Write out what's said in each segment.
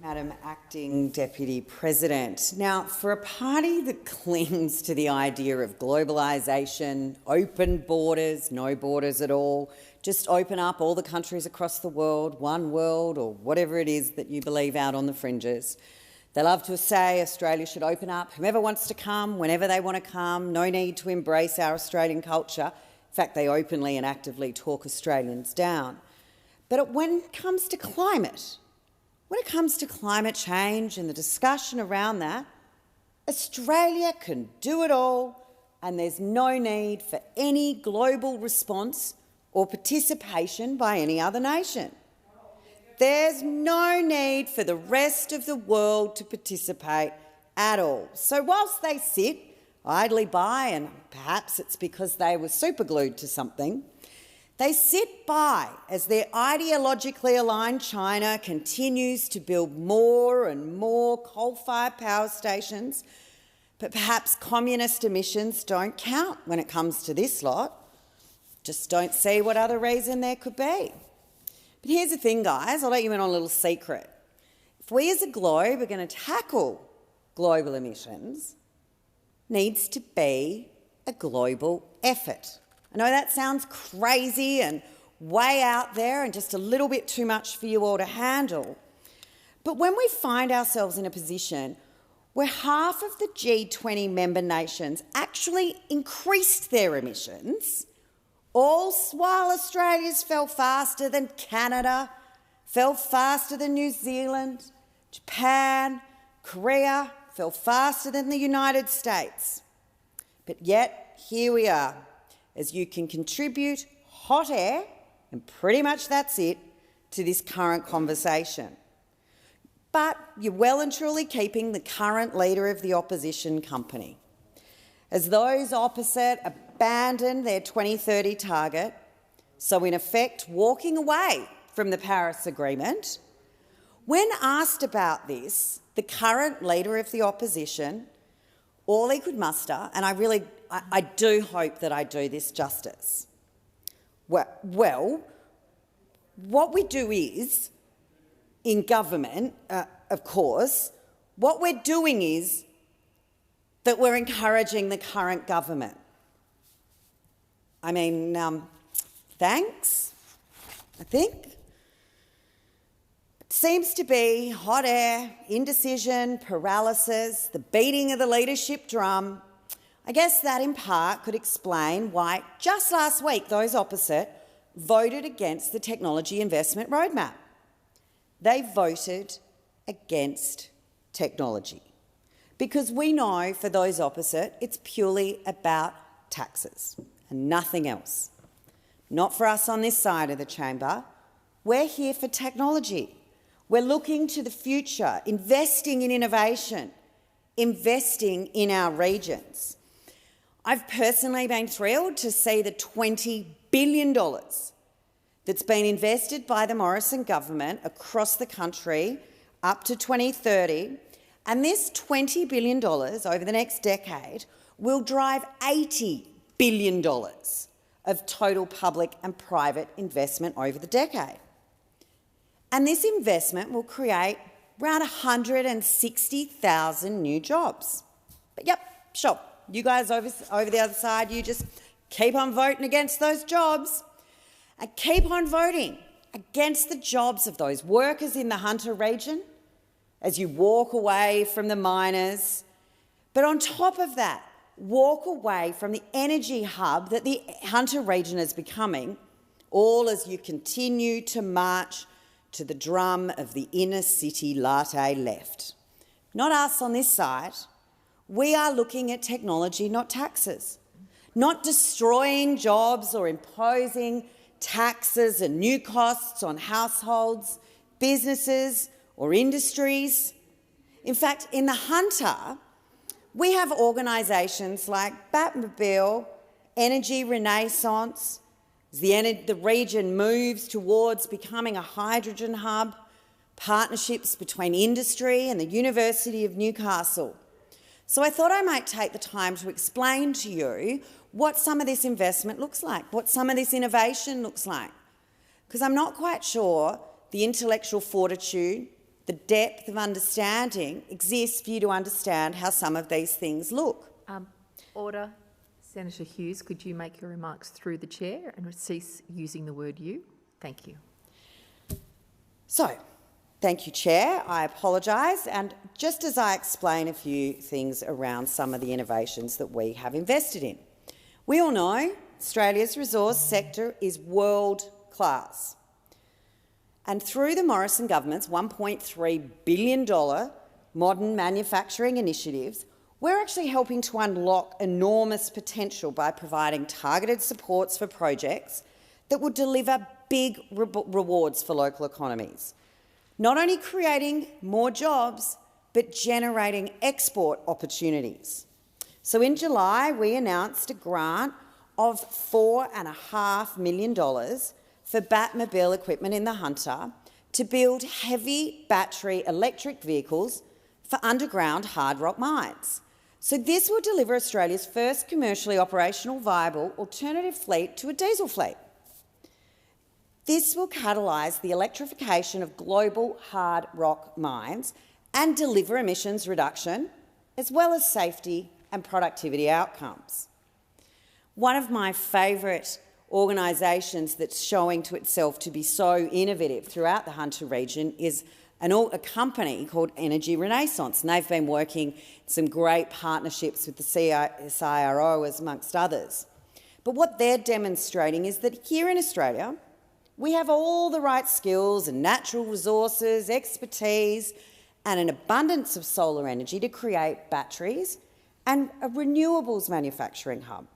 Madam Acting Deputy President. Now, for a party that clings to the idea of globalisation, open borders, no borders at all, just open up all the countries across the world, one world, or whatever it is that you believe out on the fringes, they love to say Australia should open up, whomever wants to come, whenever they want to come, no need to embrace our Australian culture. In fact, they openly and actively talk Australians down. But when it comes to climate, when it comes to climate change and the discussion around that, Australia can do it all, and there's no need for any global response or participation by any other nation. There's no need for the rest of the world to participate at all. So whilst they sit idly by, and perhaps it's because they were superglued to something, they sit by as their ideologically aligned China continues to build more and more coal-fired power stations, but perhaps communist emissions don't count when it comes to this lot. Just don't see what other reason there could be. But here's the thing, guys, I'll let you in on a little secret. If we as a globe are going to tackle global emissions, it needs to be a global effort. I know that sounds crazy and way out there and just a little bit too much for you all to handle. But when we find ourselves in a position where half of the G20 member nations actually increased their emissions, all while Australia's fell faster than Canada, fell faster than New Zealand, Japan, Korea, fell faster than the United States. But yet, here we are, as you can contribute hot air, and pretty much that's it, to this current conversation. But you're well and truly keeping the current leader of the opposition company. As those opposite abandon their 2030 target, so in effect walking away from the Paris Agreement, when asked about this, the current leader of the opposition, all he could muster, and I do hope that I do this justice. Well, what we do is, in government, of course, what we're doing is that we're encouraging the current government. I mean, thanks, I think. It seems to be hot air, indecision, paralysis, the beating of the leadership drum. I guess that in part could explain why just last week those opposite voted against the technology investment roadmap. They voted against technology because we know for those opposite it's purely about taxes and nothing else. Not for us on this side of the chamber. We're here for technology. We're looking to the future, investing in innovation, investing in our regions. I've personally been thrilled to see the $20 billion that's been invested by the Morrison government across the country up to 2030, and this $20 billion over the next decade will drive $80 billion of total public and private investment over the decade. And this investment will create around 160,000 new jobs. But yep, sure, you guys over the other side, you just keep on voting against those jobs and keep on voting against the jobs of those workers in the Hunter region as you walk away from the miners. But on top of that, walk away from the energy hub that the Hunter region is becoming, all as you continue to march to the drum of the inner city latte left. Not us on this side. We are looking at technology, not taxes. Not destroying jobs or imposing taxes and new costs on households, businesses or industries. In fact, in the Hunter, we have organisations like Batmobile, Energy Renaissance, as the region moves towards becoming a hydrogen hub, partnerships between industry and the University of Newcastle. So I thought I might take the time to explain to you what some of this investment looks like, what some of this innovation looks like, because I'm not quite sure the intellectual fortitude, the depth of understanding exists for you to understand how some of these things look. Order. Senator Hughes, could you make your remarks through the chair and cease using the word you? Thank you. So, thank you, Chair. I apologise. And just as I explain a few things around some of the innovations that we have invested in. We all know Australia's resource sector is world class. And through the Morrison government's $1.3 billion modern manufacturing initiatives, we're actually helping to unlock enormous potential by providing targeted supports for projects that will deliver big rewards for local economies, not only creating more jobs, but generating export opportunities. So in July, we announced a grant of $4.5 million for Batmobile equipment in the Hunter to build heavy battery electric vehicles for underground hard rock mines. So this will deliver Australia's first commercially operational viable alternative fleet to a diesel fleet. This will catalyse the electrification of global hard rock mines and deliver emissions reduction, as well as safety and productivity outcomes. One of my favourite organisations that's showing to itself to be so innovative throughout the Hunter region is a company called Energy Renaissance, and they've been working some great partnerships with the CSIRO, as amongst others. But what they're demonstrating is that here in Australia, we have all the right skills and natural resources, expertise, and an abundance of solar energy to create batteries and a renewables manufacturing hub.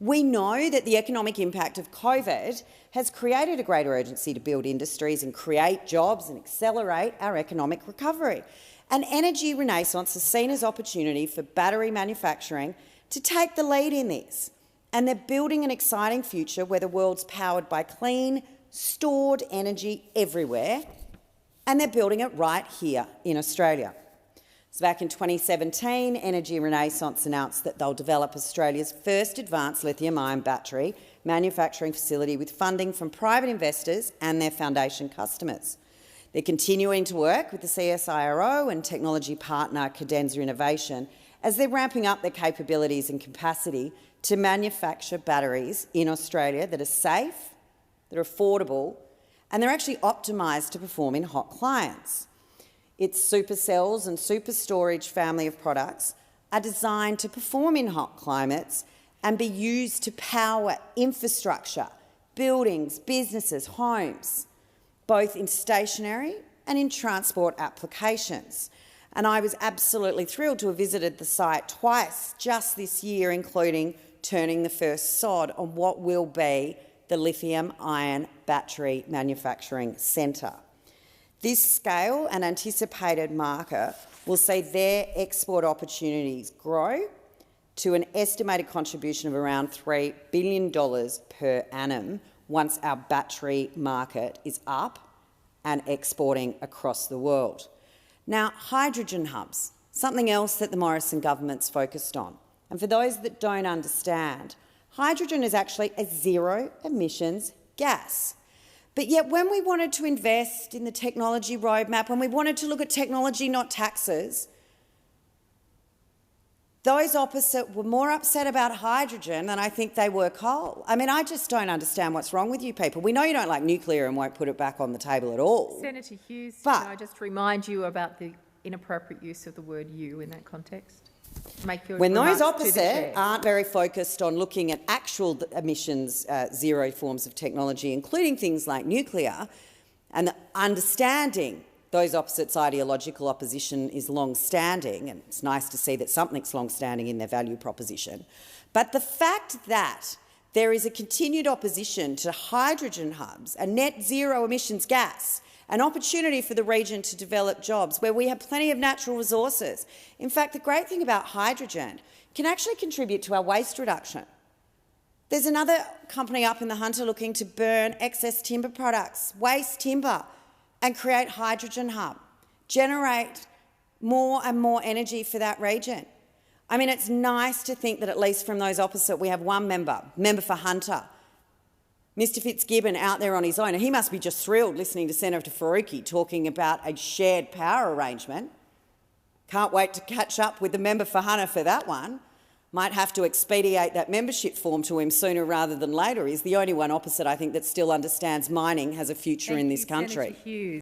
We know that the economic impact of COVID has created a greater urgency to build industries and create jobs and accelerate our economic recovery. And Energy Renaissance is seen as opportunity for battery manufacturing to take the lead in this. And they're building an exciting future where the world's powered by clean, stored energy everywhere, and they're building it right here in Australia. So back in 2017, Energy Renaissance announced that they'll develop Australia's first advanced lithium-ion battery manufacturing facility with funding from private investors and their foundation customers. They're continuing to work with the CSIRO and technology partner Cadenza Innovation as they're ramping up their capabilities and capacity to manufacture batteries in Australia that are safe, that are affordable, and they're actually optimised to perform in hot climates. Its supercells and super storage family of products are designed to perform in hot climates and be used to power infrastructure, buildings, businesses, homes, both in stationary and in transport applications. And I was absolutely thrilled to have visited the site twice just this year, including turning the first sod on what will be the lithium-ion battery manufacturing centre. This scale and anticipated market will see their export opportunities grow to an estimated contribution of around $3 billion per annum once our battery market is up and exporting across the world. Now, hydrogen hubs, something else that the Morrison government's focused on. And for those that don't understand, hydrogen is actually a zero-emissions gas. But yet when we wanted to invest in the technology roadmap, when we wanted to look at technology, not taxes, those opposite were more upset about hydrogen than I think they were coal. I mean, I just don't understand what's wrong with you people. We know you don't like nuclear and won't put it back on the table at all. Senator Hughes, can I just remind you about the inappropriate use of the word you in that context? When those opposite aren't very focused on looking at actual emissions zero forms of technology, including things like nuclear, and understanding those opposites' ideological opposition is long-standing, and it's nice to see that something's long-standing in their value proposition. But the fact that there is a continued opposition to hydrogen hubs, a net zero emissions gas, an opportunity for the region to develop jobs where we have plenty of natural resources. In fact, the great thing about hydrogen can actually contribute to our waste reduction. There's another company up in the Hunter looking to burn excess timber products, waste timber, and create hydrogen hub, generate more and more energy for that region. I mean, it's nice to think that at least from those opposite we have one member for Hunter, Mr Fitzgibbon out there on his own, and he must be just thrilled listening to Senator Faruqi talking about a shared power arrangement. Can't wait to catch up with the member for Hunter for that one. Might have to expedite that membership form to him sooner rather than later. He's the only one opposite, I think, that still understands mining has a future in this country. Senator Hughes.